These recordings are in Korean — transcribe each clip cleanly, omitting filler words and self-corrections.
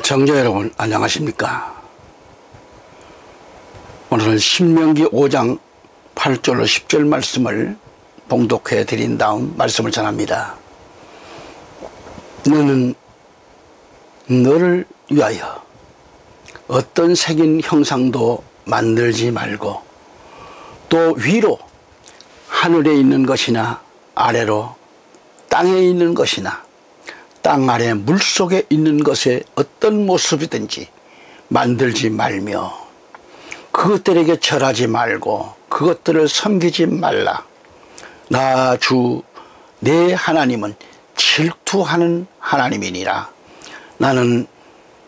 정자 여러분 안녕하십니까. 오늘은 신명기 5장 8절로 10절 말씀을 봉독해 드린 다음 말씀을 전합니다. 너는 너를 위하여 어떤 색인 형상도 만들지 말고 또 위로 하늘에 있는 것이나 아래로 땅에 있는 것이나 땅 아래 물속에 있는 것에 어떤 모습이든지 만들지 말며 그것들에게 절하지 말고 그것들을 섬기지 말라. 나 주 내 하나님은 질투하는 하나님이니라. 나는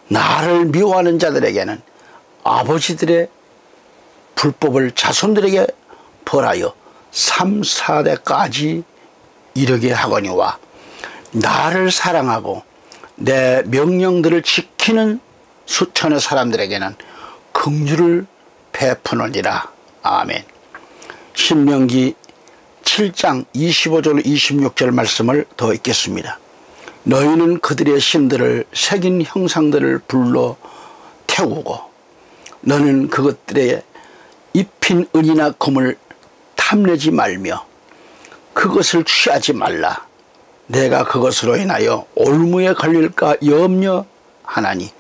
나를 미워하는 자들에게는 아버지들의 불법을 자손들에게 벌하여 3, 4대까지 이르게 하거니와 나를 사랑하고 내 명령들을 지키는 수천의 사람들에게는 긍휼을 베푸느니라. 아멘. 신명기 7장 25절 26절 말씀을 더 읽겠습니다. 너희는 그들의 신들을 새긴 형상들을 불러 태우고 너는 그것들의 입힌 은이나 금을 탐내지 말며 그것을 취하지 말라. 내가 그것으로 인하여 올무에 걸릴까 염려하나니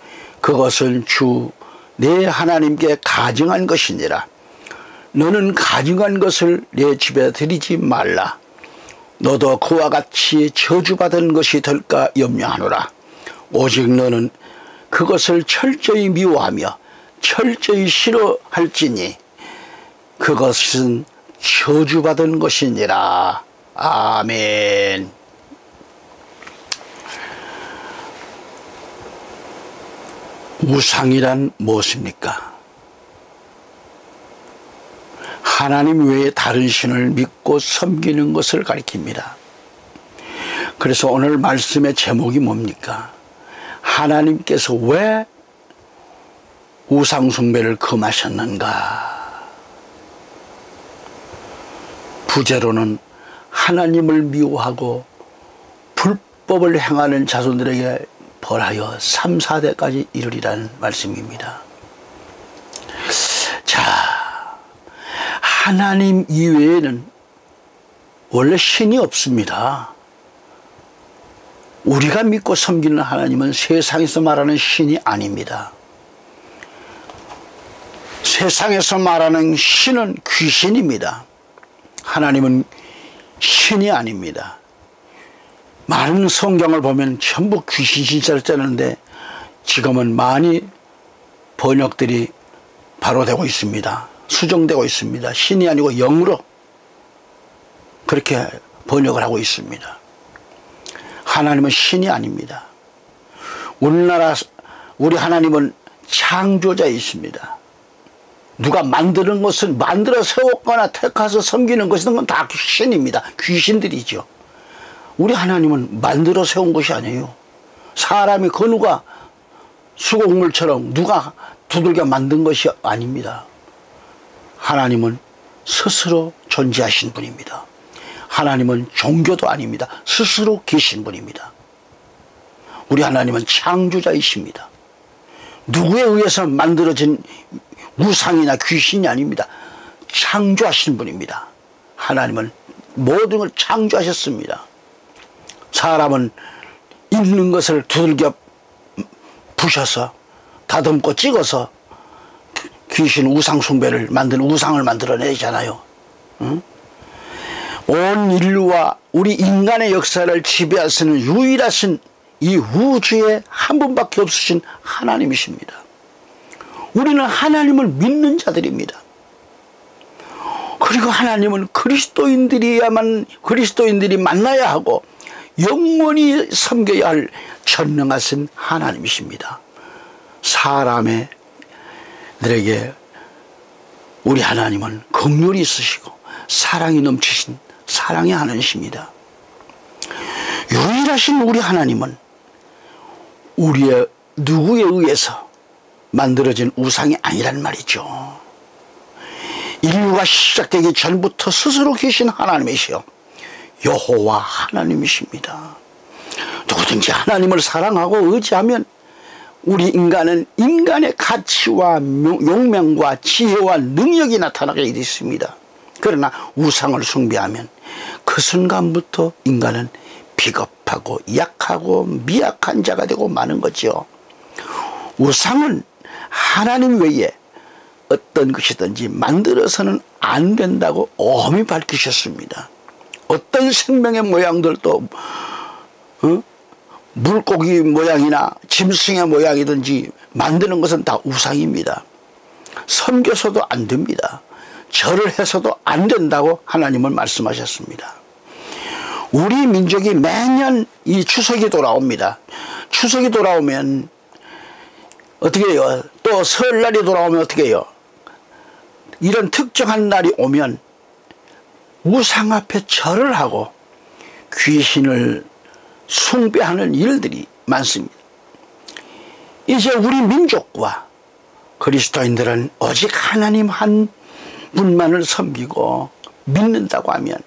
그것은 주 내 하나님께 가증한 것이니라. 너는 가증한 것을 내 집에 들이지 말라. 너도 그와 같이 저주받은 것이 될까 염려하노라. 오직 너는 그것을 철저히 미워하며 철저히 싫어할지니 그것은 저주받은 것이니라. 아멘. 우상이란 무엇입니까? 하나님 외에 다른 신을 믿고 섬기는 것을 가리킵니다. 그래서 오늘 말씀의 제목이 뭡니까? 하나님께서 왜 우상 숭배를 금하셨는가? 부제로는 하나님을 미워하고 불법을 행하는 자손들에게 벌하여 3, 4대까지 이르리라는 말씀입니다. 자, 하나님 이외에는 원래 신이 없습니다. 우리가 믿고 섬기는 하나님은 세상에서 말하는 신이 아닙니다. 세상에서 말하는 신은 귀신입니다. 하나님은 신이 아닙니다. 많은 성경을 보면 전부 귀신 신자를 짜는데 지금은 많이 번역들이 바로 되고 있습니다. 수정되고 있습니다. 신이 아니고 영으로 그렇게 번역을 하고 있습니다. 하나님은 신이 아닙니다. 우리 하나님은 창조자이십니다. 누가 만드는 것은 만들어 세웠거나 택해서 섬기는 것은 다 신입니다. 귀신들이죠. 우리 하나님은 만들어 세운 것이 아니에요. 사람이 그 누가 수곡물처럼 누가 두들겨 만든 것이 아닙니다. 하나님은 스스로 존재하신 분입니다. 하나님은 종교도 아닙니다. 스스로 계신 분입니다. 우리 하나님은 창조자이십니다. 누구에 의해서 만들어진 우상이나 귀신이 아닙니다. 창조하신 분입니다. 하나님은 모든 걸 창조하셨습니다. 사람은 있는 것을 두들겨 부셔서 다듬고 찍어서 귀신 우상 숭배를 만드는 우상을 만들어내잖아요. 응? 온 인류와 우리 인간의 역사를 지배하시는 유일하신 이 우주에 한 분밖에 없으신 하나님이십니다. 우리는 하나님을 믿는 자들입니다. 그리고 하나님은 그리스도인들이 만나야 하고 영원히 섬겨야 할 전능하신 하나님이십니다. 사람들에게 우리 하나님은 긍휼이 있으시고 사랑이 넘치신 사랑의 하나님이십니다. 유일하신 우리 하나님은 우리의 누구에 의해서 만들어진 우상이 아니란 말이죠. 인류가 시작되기 전부터 스스로 계신 하나님이시여 여호와 하나님이십니다. 누구든지 하나님을 사랑하고 의지하면 우리 인간은 인간의 가치와 용맹과 지혜와 능력이 나타나게 되어 있습니다. 그러나 우상을 숭배하면 그 순간부터 인간은 비겁하고 약하고 미약한 자가 되고 마는 거죠. 우상은 하나님 외에 어떤 것이든지 만들어서는 안 된다고 엄히 밝히셨습니다. 어떤 생명의 모양들도 물고기 모양이나 짐승의 모양이든지 만드는 것은 다 우상입니다. 섬겨서도 안 됩니다. 절을 해서도 안 된다고 하나님은 말씀하셨습니다. 우리 민족이 매년 이 추석이 돌아옵니다. 추석이 돌아오면 어떻게 해요? 또 설날이 돌아오면 어떻게 해요? 이런 특정한 날이 오면 우상 앞에 절을 하고 귀신을 숭배하는 일들이 많습니다. 이제 우리 민족과 그리스도인들은 오직 하나님 한 분만을 섬기고 믿는다고 하면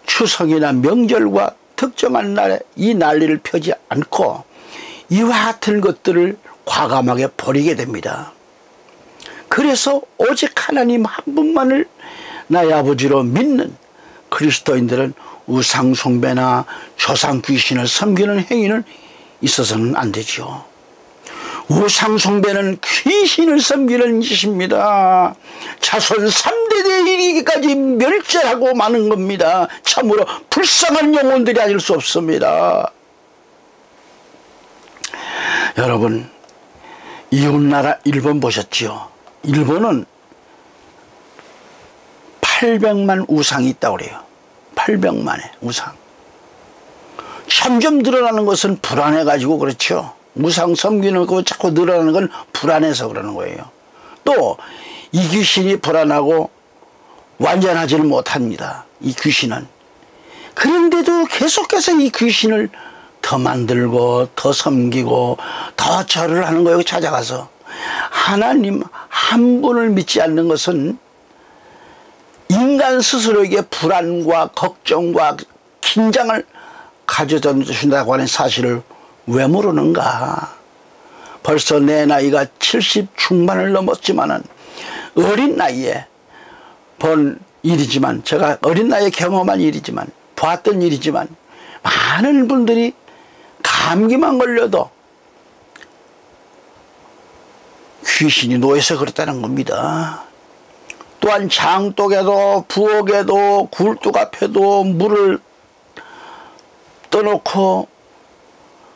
추석이나 명절과 특정한 날에 이 난리를 펴지 않고 이와 같은 것들을 과감하게 버리게 됩니다. 그래서 오직 하나님 한 분만을 나의 아버지로 믿는 그리스도인들은 우상 숭배나 조상 귀신을 섬기는 행위는 있어서는 안 되죠. 우상 숭배는 귀신을 섬기는 짓입니다. 자손 3대에 이르기까지 멸절하고 마는 겁니다. 참으로 불쌍한 영혼들이 아닐 수 없습니다. 여러분, 이웃나라 일본 보셨지요? 일본은 800만 우상이 있다고 그래요. 800만의 우상. 점점 늘어나는 것은 불안해가지고 그렇죠. 우상 섬기는 거 자꾸 늘어나는 건 불안해서 그러는 거예요. 또 이 귀신이 불안하고 완전하지를 못합니다. 이 귀신은. 그런데도 계속해서 이 귀신을 더 만들고 더 섬기고 더 절을 하는 거예요. 찾아가서. 하나님 한 분을 믿지 않는 것은 인간 스스로에게 불안과 걱정과 긴장을 가져다 준다고 하는 사실을 왜 모르는가. 벌써 내 나이가 70 중반을 넘었지만은 어린 나이에 본 일이지만, 제가 어린 나이에 경험한 일이지만, 봤던 일이지만, 많은 분들이 감기만 걸려도 귀신이 노예서 그렇다는 겁니다. 또한 장독에도 부엌에도 굴뚝 앞에도 물을 떠놓고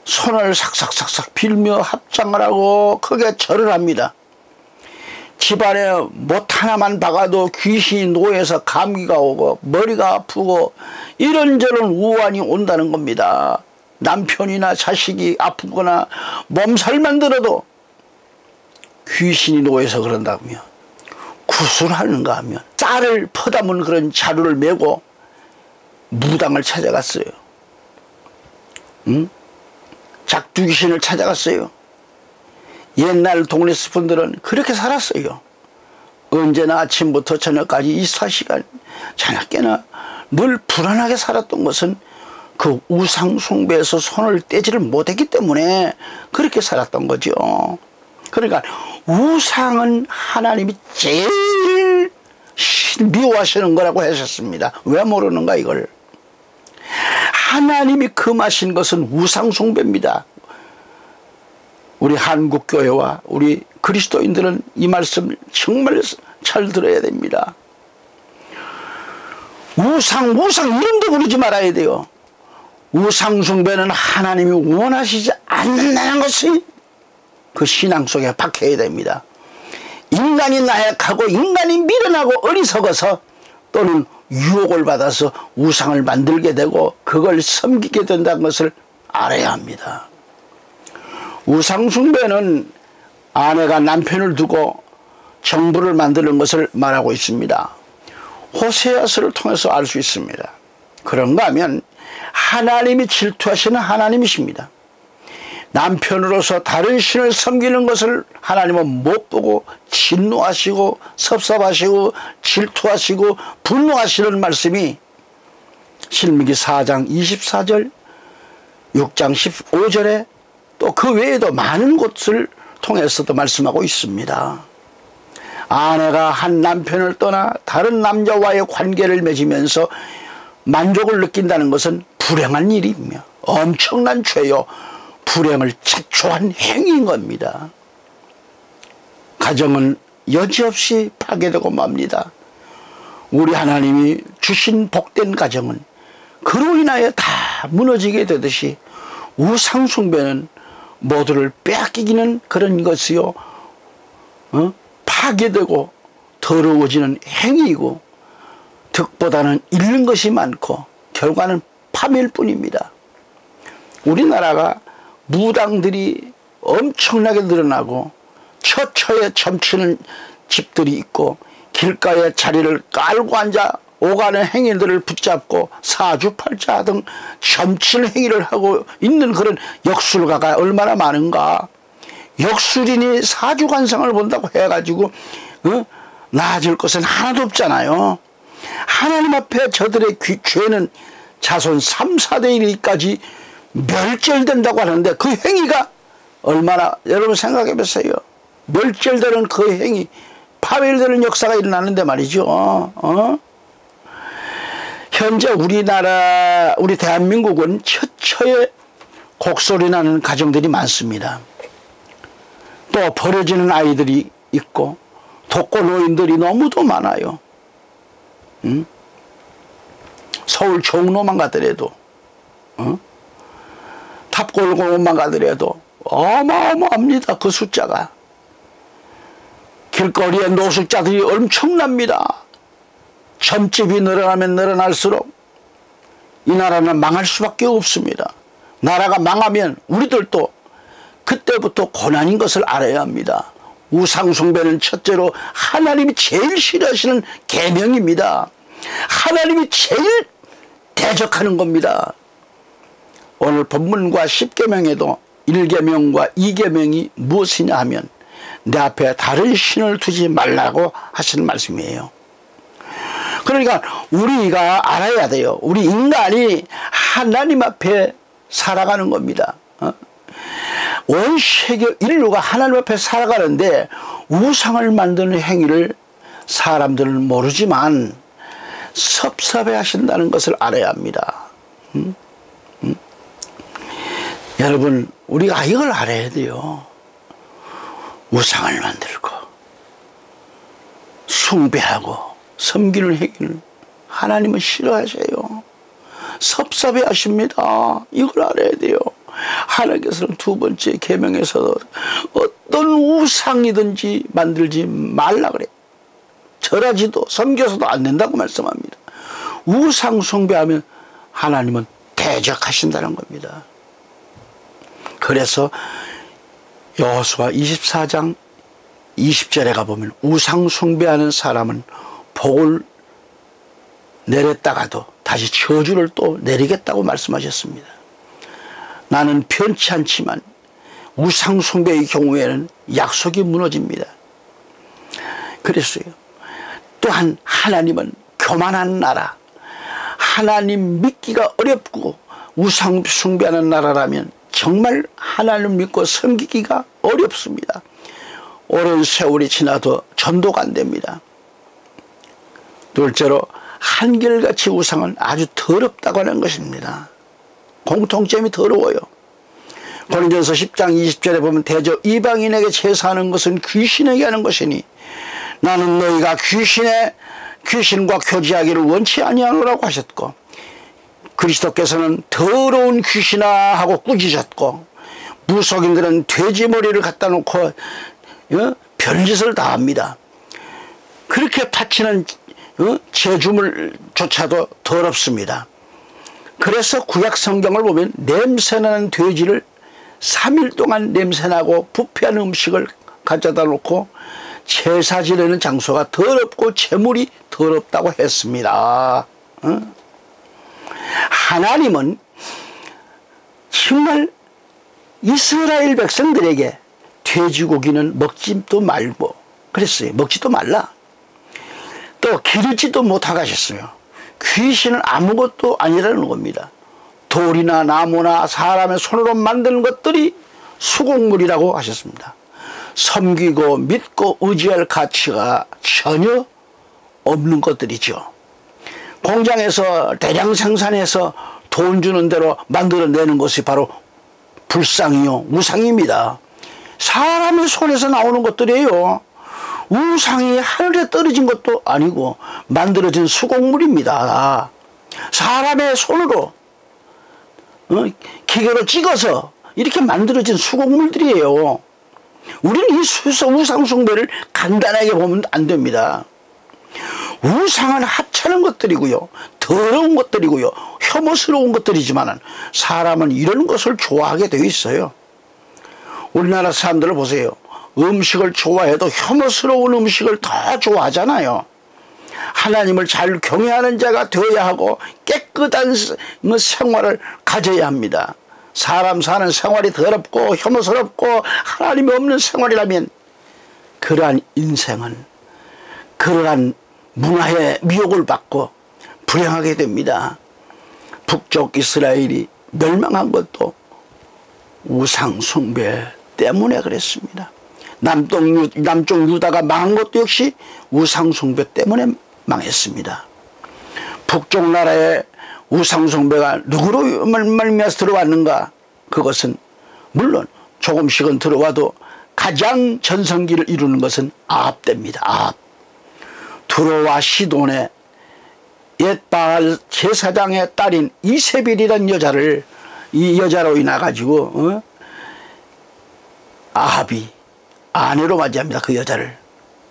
손을 삭삭삭삭 빌며 합장을 하고 크게 절을 합니다. 집안에 못 하나만 박아도 귀신이 노예서 감기가 오고 머리가 아프고 이런저런 우환이 온다는 겁니다. 남편이나 자식이 아프거나 몸살만 들어도 귀신이 노예서 그런다며 구술하는가 하면 쌀을 퍼담은 그런 자루를 메고 무당을 찾아갔어요. 작두귀신을 찾아갔어요. 옛날 동네 스푼들은 그렇게 살았어요. 언제나 아침부터 저녁까지 24시간 자나깨나 늘 불안하게 살았던 것은 그 우상 숭배에서 손을 떼지를 못했기 때문에 그렇게 살았던 거죠. 그러니까 우상은 하나님이 제일 미워하시는 거라고 하셨습니다. 왜 모르는가 이걸. 하나님이 금하신 것은 우상 숭배입니다. 우리 한국교회와 우리 그리스도인들은 이 말씀 정말 잘 들어야 됩니다. 우상 이름도 부르지 말아야 돼요. 우상 숭배는 하나님이 원하시지 않는다는 것이 그 신앙 속에 박혀야 됩니다. 인간이 나약하고 인간이 미련하고 어리석어서 또는 유혹을 받아서 우상을 만들게 되고 그걸 섬기게 된다는 것을 알아야 합니다. 우상 숭배는 아내가 남편을 두고 정부를 만드는 것을 말하고 있습니다. 호세아서를 통해서 알 수 있습니다. 그런가 하면 하나님이 질투하시는 하나님이십니다. 남편으로서 다른 신을 섬기는 것을 하나님은 못 보고 진노하시고 섭섭하시고 질투하시고 분노하시는 말씀이 신명기 4장 24절 6장 15절에 또 그 외에도 많은 곳을 통해서도 말씀하고 있습니다. 아내가 한 남편을 떠나 다른 남자와의 관계를 맺으면서 만족을 느낀다는 것은 불행한 일이며 엄청난 죄요, 불행을 자초한 행위인 겁니다. 가정은 여지없이 파괴되고 맙니다. 우리 하나님이 주신 복된 가정은 그로 인하여 다 무너지게 되듯이 우상숭배는 모두를 빼앗기는 그런 것이요, 파괴되고 더러워지는 행위이고 득보다는 잃는 것이 많고 결과는 파멸일 뿐입니다. 우리나라가 무당들이 엄청나게 늘어나고 처처에 점치는 집들이 있고 길가에 자리를 깔고 앉아 오가는 행위들을 붙잡고 사주팔자 등 점치는 행위를 하고 있는 그런 역술가가 얼마나 많은가. 역술인이 사주관상을 본다고 해가지고 나아질 것은 하나도 없잖아요. 하나님 앞에 저들의 죄는 자손 3, 4대 1까지 멸절된다고 하는데 그 행위가 얼마나, 여러분 생각해 보세요. 멸절되는 그 행위, 파멸되는 역사가 일어나는데 말이죠. 현재 우리나라, 우리 대한민국은 처처에 곡소리 나는 가정들이 많습니다. 또 버려지는 아이들이 있고 독거노인들이 너무도 많아요. 서울 종로만 가더라도, 탑골공원만 가더라도 어마어마합니다. 그 숫자가. 길거리에 노숙자들이 엄청납니다. 점집이 늘어나면 늘어날수록 이 나라는 망할 수밖에 없습니다. 나라가 망하면 우리들도 그때부터 고난인 것을 알아야 합니다. 우상숭배는 첫째로 하나님이 제일 싫어하시는 계명입니다. 하나님이 제일 대적하는 겁니다. 오늘 본문과 10계명에도 1계명과 2계명이 무엇이냐 하면 내 앞에 다른 신을 두지 말라고 하시는 말씀이에요. 그러니까 우리가 알아야 돼요. 우리 인간이 하나님 앞에 살아가는 겁니다. 온 세계 인류가 하나님 앞에 살아가는데 우상을 만드는 행위를 사람들은 모르지만 섭섭해 하신다는 것을 알아야 합니다. 여러분, 우리가 이걸 알아야 돼요. 우상을 만들고 숭배하고 섬기는 행위를 하나님은 싫어하세요. 섭섭해 하십니다. 이걸 알아야 돼요. 하나님께서는 두 번째 계명에서도 어떤 우상이든지 만들지 말라 그래. 절하지도 섬겨서도 안 된다고 말씀합니다. 우상 숭배하면 하나님은 대적하신다는 겁니다. 그래서 여호수아 24장 20절에 가보면 우상 숭배하는 사람은 복을 내렸다가도 다시 저주를 또 내리겠다고 말씀하셨습니다. 나는 편치 않지만 우상 숭배의 경우에는 약속이 무너집니다. 그랬어요. 또한 하나님은 교만한 나라, 하나님 믿기가 어렵고 우상 숭배하는 나라라면 정말 하나님 믿고 섬기기가 어렵습니다. 오랜 세월이 지나도 전도가 안 됩니다. 둘째로 한결같이 우상은 아주 더럽다고 하는 것입니다. 공통점이 더러워요. 고린도전서 10장 20절에 보면 대저 이방인에게 제사하는 것은 귀신에게 하는 것이니 나는 너희가 귀신과 교제하기를 원치 아니하노라고 하셨고, 그리스도께서는 더러운 귀신아 하고 꾸짖으셨고, 무속인들은 돼지 머리를 갖다 놓고 별짓을 다 합니다. 그렇게 바치는 제주물조차도 더럽습니다. 그래서 구약 성경을 보면 냄새나는 돼지를 3일 동안 냄새나고 부패한 음식을 가져다 놓고 제사 지내는 장소가 더럽고 제물이 더럽다고 했습니다. 하나님은 정말 이스라엘 백성들에게 돼지고기는 먹지도 말고 그랬어요. 먹지도 말라. 또 기르지도 못하게 하셨어요. 귀신은 아무것도 아니라는 겁니다. 돌이나 나무나 사람의 손으로 만드는 것들이 수곡물이라고 하셨습니다. 섬기고 믿고 의지할 가치가 전혀 없는 것들이죠. 공장에서 대량 생산해서 돈 주는 대로 만들어내는 것이 바로 불상이요 우상입니다. 사람의 손에서 나오는 것들이에요. 우상이 하늘에 떨어진 것도 아니고 만들어진 수곡물입니다. 사람의 손으로 기계로 찍어서 이렇게 만들어진 수곡물들이에요. 우리는 이 우상 숭배를 간단하게 보면 안 됩니다. 우상은 하찮은 것들이고요, 더러운 것들이고요, 혐오스러운 것들이지만 사람은 이런 것을 좋아하게 되어 있어요. 우리나라 사람들을 보세요. 음식을 좋아해도 혐오스러운 음식을 더 좋아하잖아요. 하나님을 잘 경외하는 자가 되어야 하고 깨끗한 생활을 가져야 합니다. 사람 사는 생활이 더럽고 혐오스럽고 하나님이 없는 생활이라면 그러한 인생은 그러한 문화의 미혹을 받고 불행하게 됩니다. 북쪽 이스라엘이 멸망한 것도 우상 숭배 때문에 그랬습니다. 남쪽 유다가 망한 것도 역시 우상 숭배 때문에 망했습니다. 북쪽 나라의 우상 숭배가 누구로 말미암아서 들어왔는가? 그것은 물론 조금씩은 들어와도 가장 전성기를 이루는 것은 아합 때입니다. 아합. 두로와 시돈의 옛 바알 제사장의 딸인 이세벨이라는 여자를, 이 여자로 인해 가지고 아합이 아내로 맞이합니다. 그 여자를,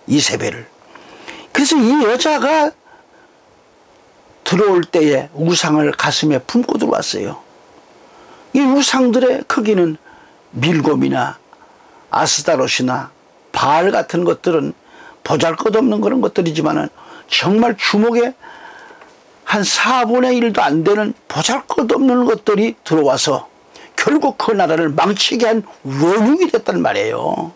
이세벨을. 그래서 이 여자가 들어올 때에 우상을 가슴에 품고 들어왔어요. 이 우상들의 크기는 밀곰이나 아스타롯이나 바알 같은 것들은 보잘것없는 그런 것들이지만 정말 주먹에 한 4분의 1도 안 되는 보잘것없는 것들이 들어와서 결국 그 나라를 망치게 한 원흉이 됐단 말이에요.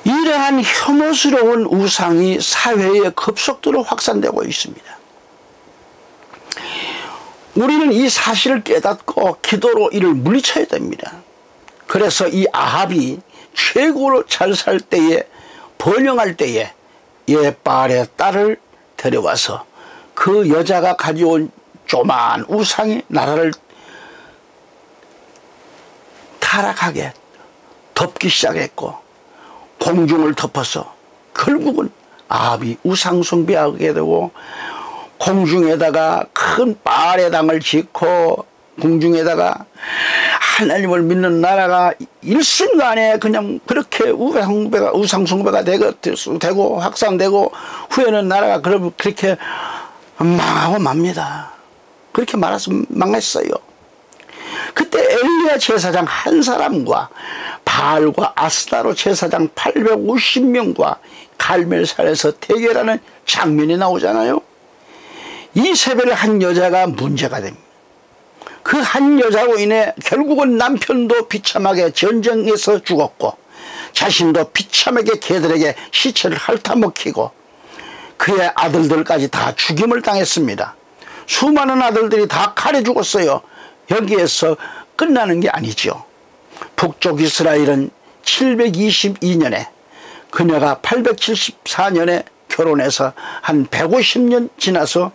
이러한 혐오스러운 우상이 사회에 급속도로 확산되고 있습니다. 우리는 이 사실을 깨닫고 기도로 이를 물리쳐야 됩니다. 그래서 이 아합이 최고로 잘 살 때에, 번영할 때에 옛바알의 딸을 데려와서 그 여자가 가져온 조그마한 우상이 나라를 타락하게 덮기 시작했고 공중을 덮어서 결국은 아합이 우상 숭배하게 되고 공중에다가 큰 바알의 당을 짓고 공중에다가 하나님을 믿는 나라가 일순간에 그냥 그렇게 우상 숭배가 되고 확산되고 후에는 나라가 그렇게 망하고 맙니다. 그렇게 말아서 망했어요. 그때 엘리야 제사장 한 사람과 바알과 아스타로 제사장 850명과 갈멜산에서 대결하는 장면이 나오잖아요. 이세벨 한 여자가 문제가 됩니다. 그 한 여자로 인해 결국은 남편도 비참하게 전쟁에서 죽었고 자신도 비참하게 개들에게 시체를 핥아먹히고 그의 아들들까지 다 죽임을 당했습니다. 수많은 아들들이 다 칼에 죽었어요. 여기에서 끝나는 게 아니죠. 북쪽 이스라엘은 722년에 그녀가 874년에 결혼해서 한 150년 지나서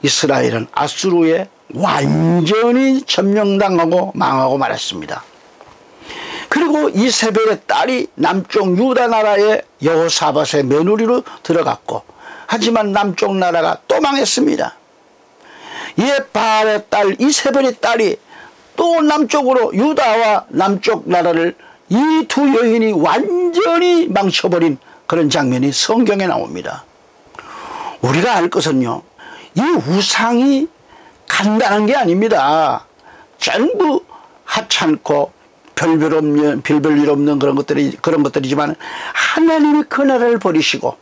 이스라엘은 아수르에 완전히 점령당하고 망하고 말았습니다. 그리고 이세벨의 딸이 남쪽 유다 나라의 여호사밧의 며느리로 들어갔고 하지만 남쪽 나라가 또 망했습니다. 옛 바알의 딸 이세벨의 딸이 또 남쪽으로 유다와 남쪽 나라를 이 두 여인이 완전히 망쳐버린 그런 장면이 성경에 나옵니다. 우리가 알 것은요, 이 우상이 간단한 게 아닙니다. 전부 하찮고 별별 일 없는 그런 것들이지만 하나님이 그 나라를 버리시고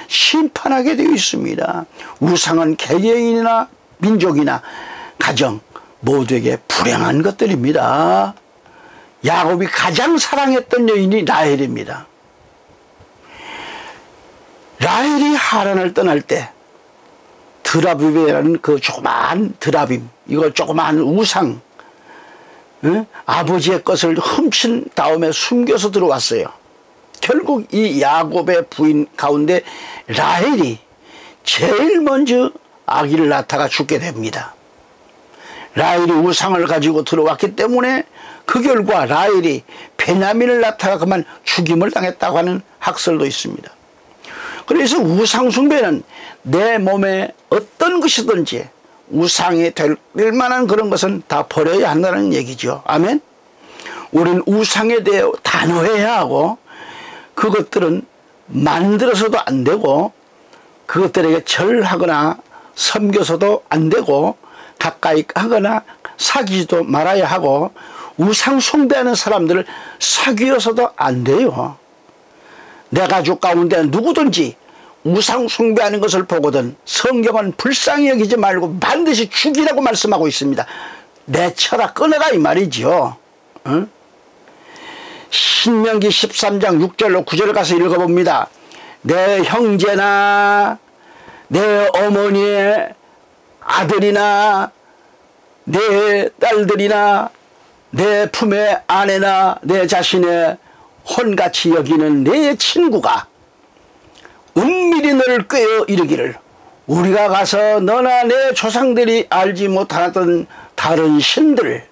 심판하게 되어 있습니다. 우상은 개개인이나 민족이나 가정 모두에게 불행한 것들입니다. 야곱이 가장 사랑했던 여인이 라헬입니다. 라헬이 하란을 떠날 때 드라빔이라는 그 조그마한 드라빔, 이거 조그마한 우상, 아버지의 것을 훔친 다음에 숨겨서 들어왔어요. 결국 이 야곱의 부인 가운데 라헬이 제일 먼저 아기를 낳다가 죽게 됩니다. 라헬이 우상을 가지고 들어왔기 때문에 그 결과 라헬이 베냐민을 낳다가 그만 죽임을 당했다고 하는 학설도 있습니다. 그래서 우상 숭배는 내 몸에 어떤 것이든지 우상이 될 만한 그런 것은 다 버려야 한다는 얘기죠. 아멘. 우린 우상에 대해 단호해야 하고 그것들은 만들어서도 안 되고 그것들에게 절하거나 섬겨서도 안 되고 가까이 하거나 사귀지도 말아야 하고 우상 숭배하는 사람들을 사귀어서도 안 돼요. 내 가족 가운데 누구든지 우상 숭배하는 것을 보거든 성경은 불쌍히 여기지 말고 반드시 죽이라고 말씀하고 있습니다. 내쳐라 끊어라 이 말이죠. 응? 신명기 13장 6절로 9절 가서 읽어봅니다. 내 형제나 내 어머니의 아들이나 내 딸들이나 내 품의 아내나 내 자신의 혼같이 여기는 내 친구가 은밀히 너를 꾀어 이르기를 우리가 가서 너나 내 조상들이 알지 못하던 다른 신들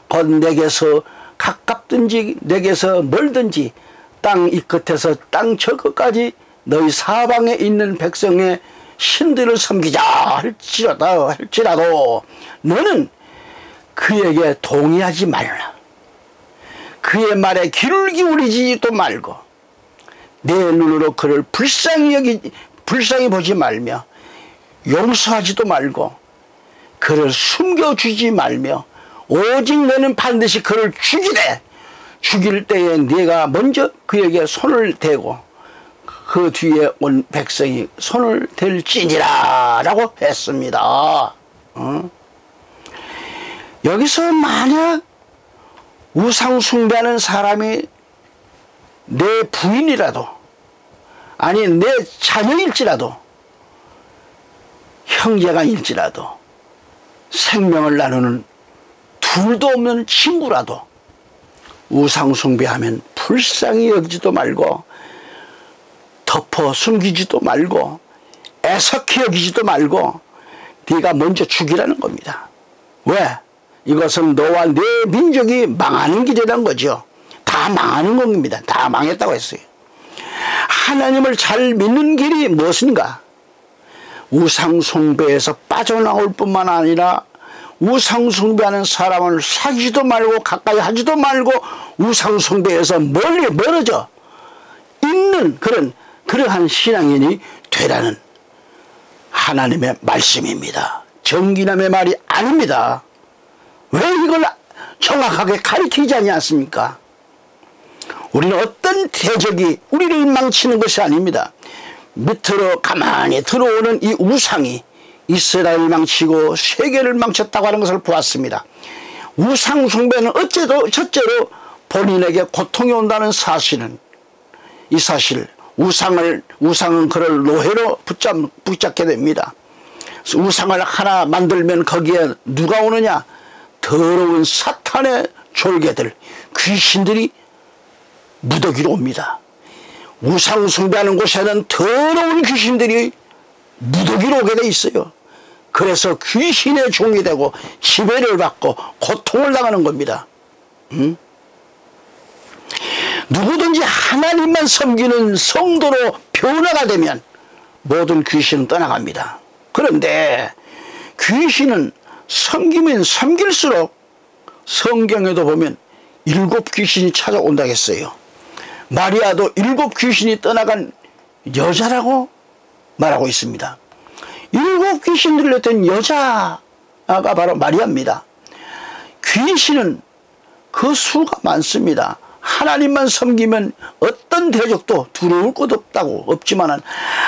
곧 내게서 가깝든지 내게서 멀든지 땅 이 끝에서 땅 저 끝까지 너희 사방에 있는 백성의 신들을 섬기자 할지라도 너는 그에게 동의하지 말라. 그의 말에 귀를 기울이지도 말고 내 눈으로 그를 불쌍히 보지 말며 용서하지도 말고 그를 숨겨주지 말며 오직 너는 반드시 그를 죽이되 죽일 때에 네가 먼저 그에게 손을 대고 그 뒤에 온 백성이 손을 댈지니라 라고 했습니다. 여기서 만약 우상 숭배하는 사람이 내 부인이라도 아니 내 자녀일지라도 형제가 일지라도 생명을 나누는 둘도 없는 친구라도 우상 숭배하면 불쌍히 여기지도 말고 덮어 숨기지도 말고 애석히 여기지도 말고 네가 먼저 죽이라는 겁니다. 왜? 이것은 너와 내 민족이 망하는 길이라는 거죠. 다 망하는 겁니다. 다 망했다고 했어요. 하나님을 잘 믿는 길이 무엇인가? 우상 숭배에서 빠져나올 뿐만 아니라 우상 숭배하는 사람을 사귀지도 말고 가까이 하지도 말고 우상 숭배에서 멀리 멀어져 있는 그러한 신앙인이 되라는 하나님의 말씀입니다. 정기남의 말이 아닙니다. 왜 이걸 정확하게 가리키지 않습니까? 우리는 어떤 대적이 우리를 망치는 것이 아닙니다. 밑으로 가만히 들어오는 이 우상이 이스라엘을 망치고 세계를 망쳤다고 하는 것을 보았습니다. 우상 숭배는 첫째로 본인에게 고통이 온다는 사실은 이 사실 우상은 그를 노예로 붙잡게 됩니다. 우상을 하나 만들면 거기에 누가 오느냐? 더러운 사탄의 졸개들 귀신들이 무더기로 옵니다. 우상 숭배하는 곳에는 더러운 귀신들이 무더기로 오게 돼 있어요. 그래서 귀신의 종이 되고 지배를 받고 고통을 당하는 겁니다. 누구든지 하나님만 섬기는 성도로 변화가 되면 모든 귀신은 떠나갑니다. 그런데 귀신은 섬기면 섬길수록 성경에도 보면 7 귀신이 찾아온다고 했어요. 마리아도 7 귀신이 떠나간 여자라고 말하고 있습니다. 7 귀신들을 냈던 여자가 바로 마리아입니다. 귀신은 그 수가 많습니다. 하나님만 섬기면 어떤 대적도 두려울 것 없지만은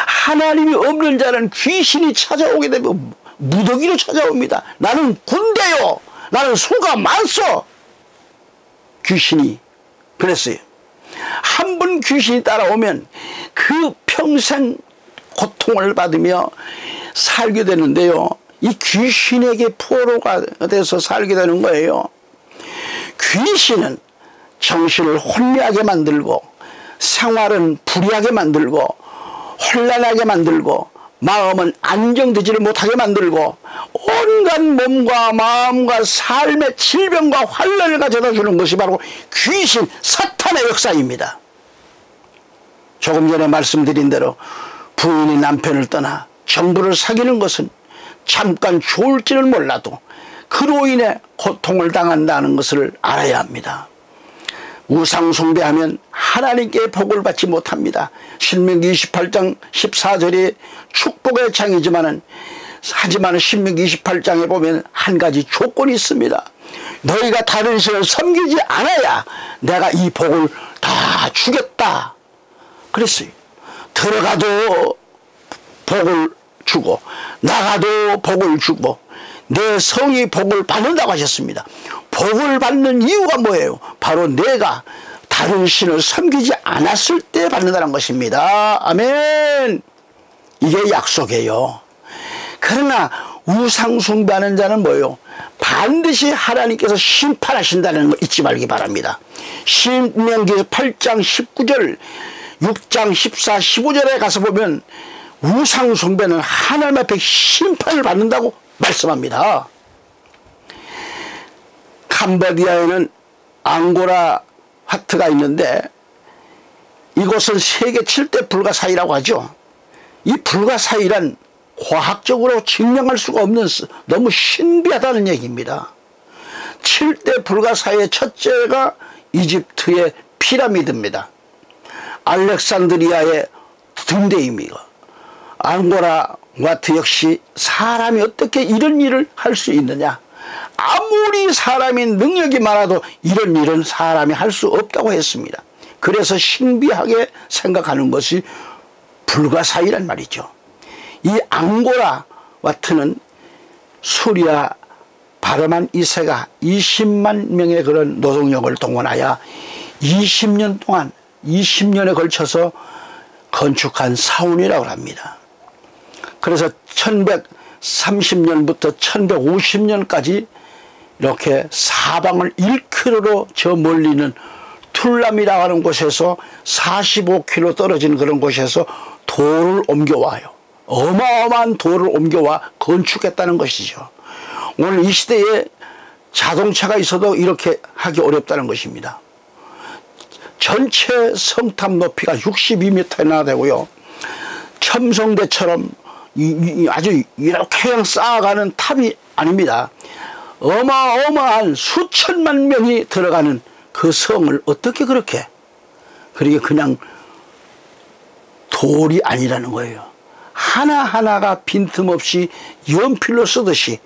하나님이 없는 자는 귀신이 찾아오게 되면 무더기로 찾아옵니다. 나는 군대요. 나는 수가 많소. 귀신이 그랬어요. 한 번 귀신이 따라오면 그 평생 고통을 받으며 살게 되는데요. 이 귀신에게 포로가 돼서 살게 되는 거예요. 귀신은 정신을 혼미하게 만들고 생활은 불이하게 만들고 혼란하게 만들고 마음은 안정되지를 못하게 만들고 온갖 몸과 마음과 삶의 질병과 환란을 가져다 주는 것이 바로 귀신 사탄의 역사입니다. 조금 전에 말씀드린 대로 부인이 남편을 떠나 정부를 사귀는 것은 잠깐 좋을지는 몰라도 그로 인해 고통을 당한다는 것을 알아야 합니다. 우상 숭배하면 하나님께 복을 받지 못합니다. 신명기 28장 14절이 축복의 장이지만은 하지만 신명기 28장에 보면 한 가지 조건이 있습니다. 너희가 다른 신을 섬기지 않아야 내가 이 복을 다 주겠다 그랬어요. 들어가도 복을 주고 나가도 복을 주고 내 성이 복을 받는다고 하셨습니다. 복을 받는 이유가 뭐예요? 바로 내가 다른 신을 섬기지 않았을 때 받는다는 것입니다. 아멘. 이게 약속이에요. 그러나 우상 숭배하는 자는 뭐예요? 반드시 하나님께서 심판하신다는 걸 잊지 말기 바랍니다. 신명기 8장 19절 6장 14, 15절에 가서 보면 우상 숭배는 하나님 앞에 심판을 받는다고 말씀합니다. 캄보디아에는 앙고라 화트가 있는데 이곳은 세계 7대 불가사의라고 하죠. 이 불가사의란 과학적으로 증명할 수가 없는 너무 신비하다는 얘기입니다. 7대 불가사의의 첫째가 이집트의 피라미드입니다. 알렉산드리아의 등대입니다. 앙고라 와트 역시 사람이 어떻게 이런 일을 할 수 있느냐. 아무리 사람이 능력이 많아도 이런 일은 사람이 할 수 없다고 했습니다. 그래서 신비하게 생각하는 것이 불가사의란 말이죠. 이 앙고라 와트는 수리아 바르만 2세가 20만 명의 그런 노동력을 동원하여 20년 동안 20년에 걸쳐서 건축한 사원이라고 합니다. 그래서 1130년부터 1150년까지 이렇게 사방을 1km로 저 멀리는 툴람이라고 하는 곳에서 45km 떨어진 그런 곳에서 돌을 옮겨와요. 어마어마한 돌을 옮겨와 건축했다는 것이죠. 오늘 이 시대에 자동차가 있어도 이렇게 하기 어렵다는 것입니다. 전체 성탑 높이가 62m나 되고요. 첨성대처럼 아주 이렇게 그냥 쌓아가는 탑이 아닙니다. 어마어마한 수천만 명이 들어가는 그 성을 어떻게 그렇게 그냥 돌이 아니라는 거예요. 하나하나가 빈틈없이 연필로 쓰듯이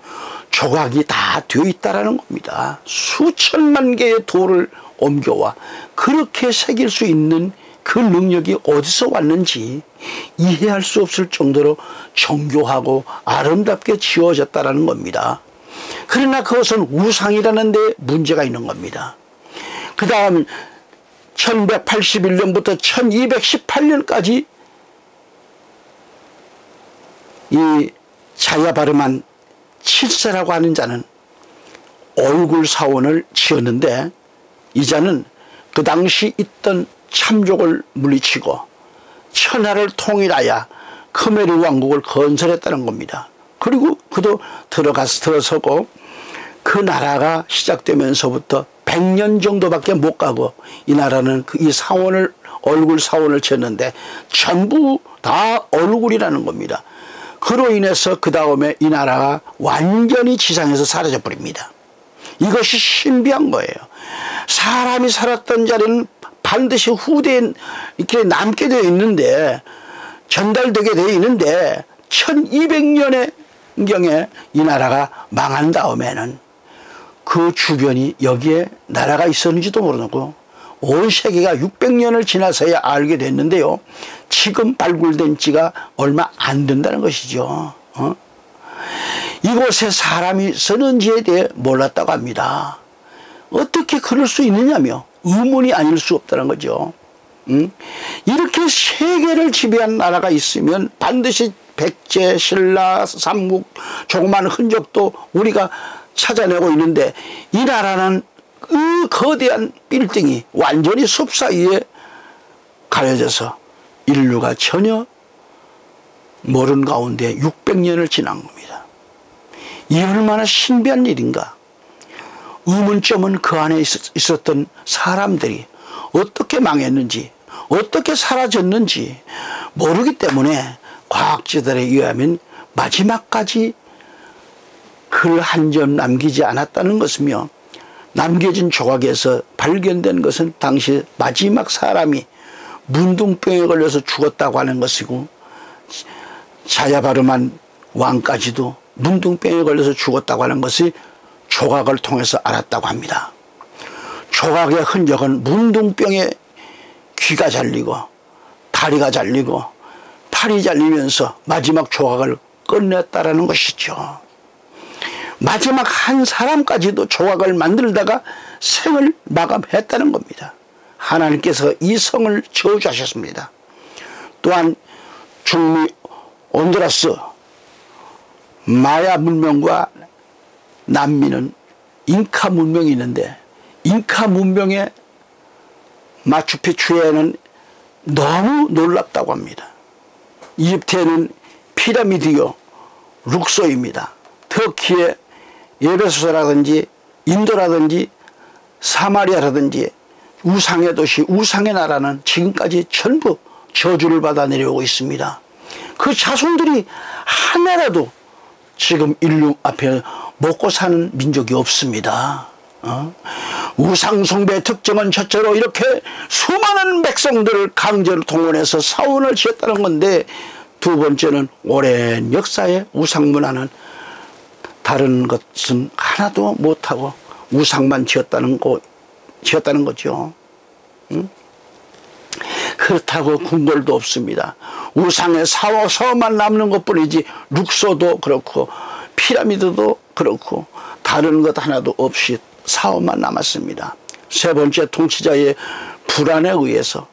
조각이 다 되어 있다라는 겁니다. 수천만 개의 돌을 옮겨와 그렇게 새길 수 있는 그 능력이 어디서 왔는지 이해할 수 없을 정도로 정교하고 아름답게 지어졌다는 겁니다. 그러나 그것은 우상이라는 데 문제가 있는 겁니다. 그 다음 1181년부터 1218년까지 이 자야바르만 7세라고 하는 자는 얼굴 사원을 지었는데 이 자는 그 당시 있던 참족을 물리치고 천하를 통일하여 크메르 왕국을 건설했다는 겁니다. 그리고 그도 들어서고 그 나라가 시작되면서부터 100년 정도밖에 못 가고 이 나라는 이 사원을 얼굴 사원을 지었는데 전부 다 얼굴이라는 겁니다. 그로 인해서 그 다음에 이 나라가 완전히 지상에서 사라져 버립니다. 이것이 신비한 거예요. 사람이 살았던 자리는 반드시 후대에 이렇게 남게 되어 있는데 전달되게 되어 있는데 1200년의 경에 이 나라가 망한 다음에는 그 주변이 여기에 나라가 있었는지도 모르고 온 세계가 600년을 지나서야 알게 됐는데요. 지금 발굴된 지가 얼마 안 된다는 것이죠. 이곳에 사람이 쓰는지에 대해 몰랐다고 합니다. 어떻게 그럴 수 있느냐며 의문이 아닐 수 없다는 거죠. 이렇게 세계를 지배한 나라가 있으면 반드시 백제, 신라, 삼국 조그마한 흔적도 우리가 찾아내고 있는데 이 나라는 그 거대한 빌딩이 완전히 숲 사이에 가려져서 인류가 전혀 모른 가운데 600년을 지난 겁니다. 이 얼마나 신비한 일인가. 의문점은 그 안에 있었던 사람들이 어떻게 망했는지, 어떻게 사라졌는지 모르기 때문에 과학자들에 의하면 마지막까지 글 한 점 남기지 않았다는 것이며, 남겨진 조각에서 발견된 것은 당시 마지막 사람이 문둥병에 걸려서 죽었다고 하는 것이고, 자야바르만 왕까지도 문둥병에 걸려서 죽었다고 하는 것이 조각을 통해서 알았다고 합니다. 조각의 흔적은 문둥병에 귀가 잘리고 다리가 잘리고 팔이 잘리면서 마지막 조각을 끝냈다라는 것이죠. 마지막 한 사람까지도 조각을 만들다가 생을 마감했다는 겁니다. 하나님께서 이 성을 저주하셨습니다. 또한 중미 온두라스 마야 문명과 남미는 잉카 문명이 있는데, 잉카 문명의 마추픽추에는 너무 놀랍다고 합니다. 이집트에는 피라미드요 룩소입니다. 터키의 에베소라든지 인도라든지 사마리아라든지 우상의 도시, 우상의 나라는 지금까지 전부 저주를 받아 내려오고 있습니다. 그 자손들이 하나라도 지금 인류 앞에 먹고 사는 민족이 없습니다. 우상숭배의 특징은 첫째로 이렇게 수많은 백성들을 강제로 동원해서 사원을 지었다는 건데, 두 번째는 오랜 역사의 우상문화는 다른 것은 하나도 못하고 우상만 지었다는 거죠. 그렇다고 궁궐도 없습니다. 우상의 사워서만 남는 것뿐이지 룩소도 그렇고 피라미드도 그렇고 다른 것 하나도 없이 사원만 남았습니다. 세 번째, 통치자의 불안에 의해서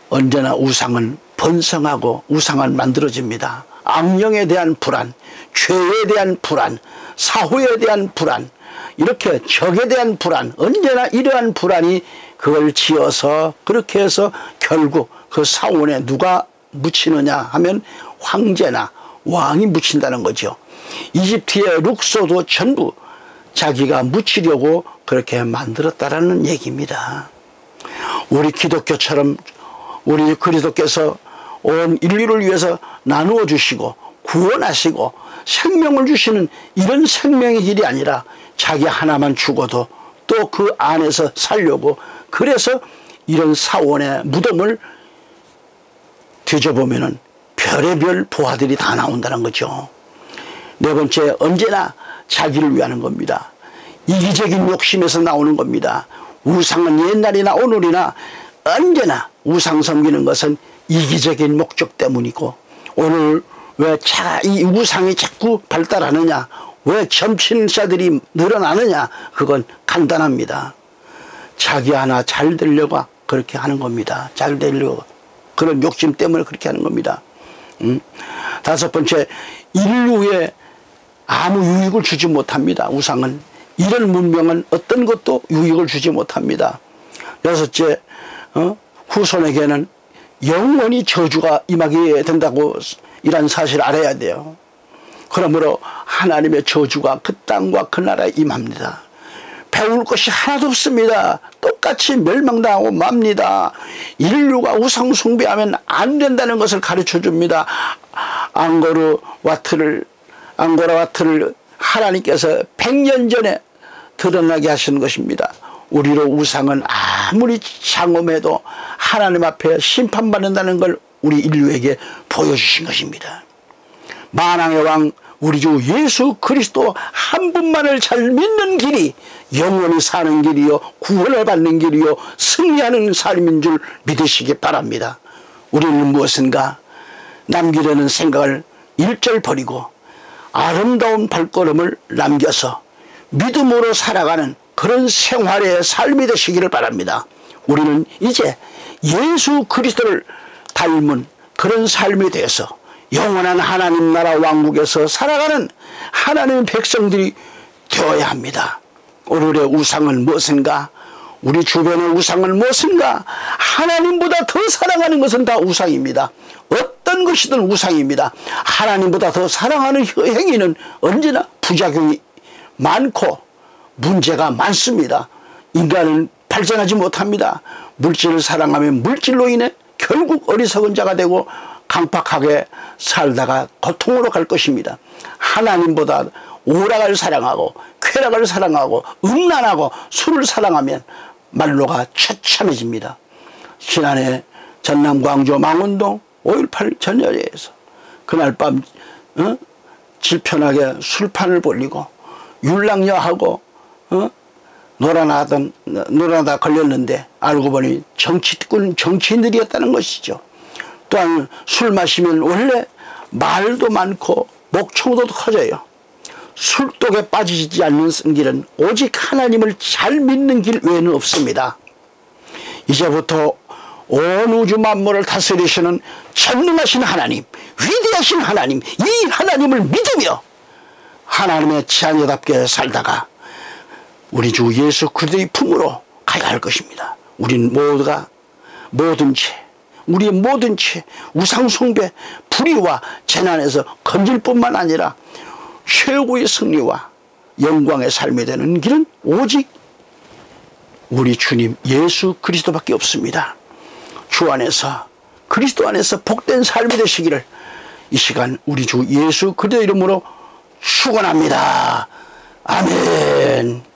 언제나 우상은 번성하고 우상은 만들어집니다. 악령에 대한 불안, 죄에 대한 불안, 사후에 대한 불안, 이렇게 적에 대한 불안, 언제나 이러한 불안이 그걸 지어서 그렇게 해서 결국 그 사원에 누가 묻히느냐 하면 황제나 왕이 묻힌다는 거죠. 이집트의 룩소도 전부 자기가 묻히려고 그렇게 만들었다라는 얘기입니다. 우리 기독교처럼 우리 그리스도께서 온 인류를 위해서 나누어 주시고 구원하시고 생명을 주시는 이런 생명의 길이 아니라 자기 하나만 죽어도 또 그 안에서 살려고, 그래서 이런 사원의 무덤을 뒤져보면은 별의별 보화들이 다 나온다는 거죠. 네 번째, 언제나 자기를 위하는 겁니다. 이기적인 욕심에서 나오는 겁니다. 우상은 옛날이나 오늘이나 언제나 우상 섬기는 것은 이기적인 목적 때문이고, 오늘 왜 이 우상이 자꾸 발달하느냐, 왜 점친자들이 늘어나느냐, 그건 간단합니다. 자기 하나 잘 되려고 그렇게 하는 겁니다. 잘 되려고, 그런 욕심 때문에 그렇게 하는 겁니다. 다섯 번째, 인류에 아무 유익을 주지 못합니다. 우상은, 이런 문명은 어떤 것도 유익을 주지 못합니다. 여섯째, 후손에게는 영원히 저주가 임하게 된다고 이런 사실을 알아야 돼요. 그러므로 하나님의 저주가 그 땅과 그 나라에 임합니다. 배울 것이 하나도 없습니다. 똑같이 멸망당하고 맙니다. 인류가 우상 숭배하면 안 된다는 것을 가르쳐 줍니다. 앙고라 와트를 하나님께서 100년 전에 드러나게 하시는 것입니다. 우리로 우상은 아무리 장엄해도 하나님 앞에 심판받는다는 걸 우리 인류에게 보여주신 것입니다. 만왕의 왕 우리 주 예수 그리스도 한 분만을 잘 믿는 길이 영원히 사는 길이요, 구원을 받는 길이요, 승리하는 삶인 줄 믿으시기 바랍니다. 우리는 무엇인가 남기려는 생각을 일절 버리고 아름다운 발걸음을 남겨서 믿음으로 살아가는 그런 생활의 삶이 되시기를 바랍니다. 우리는 이제 예수 그리스도를 닮은 그런 삶이 되어서 영원한 하나님 나라 왕국에서 살아가는 하나님의 백성들이 되어야 합니다. 오늘의 우상은 무엇인가? 우리 주변의 우상은 무엇인가? 하나님보다 더 사랑하는 것은 다 우상입니다. 어떤 것이든 우상입니다. 하나님보다 더 사랑하는 행위는 언제나 부작용이 많고 문제가 많습니다. 인간은 발전하지 못합니다. 물질을 사랑하면 물질로 인해 결국 어리석은 자가 되고 강팍하게 살다가 고통으로 갈 것입니다. 하나님보다 오락을 사랑하고 쾌락을 사랑하고 음란하고 술을 사랑하면 말로가 처참해집니다. 지난해 전남 광주 망원동 5.18 전야제에서 그날 밤 질편하게 술판을 벌리고 율랑여하고 놀아나다 걸렸는데 알고 보니 정치인들이었다는 것이죠. 또한 술 마시면 원래 말도 많고 목청도 커져요. 술독에 빠지지 않는 길은 오직 하나님을 잘 믿는 길 외에는 없습니다. 이제부터 온 우주 만물을 다스리시는 전능하신 하나님, 위대하신 하나님, 이 하나님을 믿으며 하나님의 자녀답게 살다가 우리 주 예수 그리스도의 품으로 가야 할 것입니다. 우린 모두가 우리의 모든 죄, 우상숭배, 불의와 재난에서 건질 뿐만 아니라 최고의 승리와 영광의 삶이 되는 길은 오직 우리 주님 예수 그리스도밖에 없습니다. 주 안에서 그리스도 안에서 복된 삶이 되시기를 이 시간 우리 주 예수 그리스도 이름으로 축원합니다. 아멘.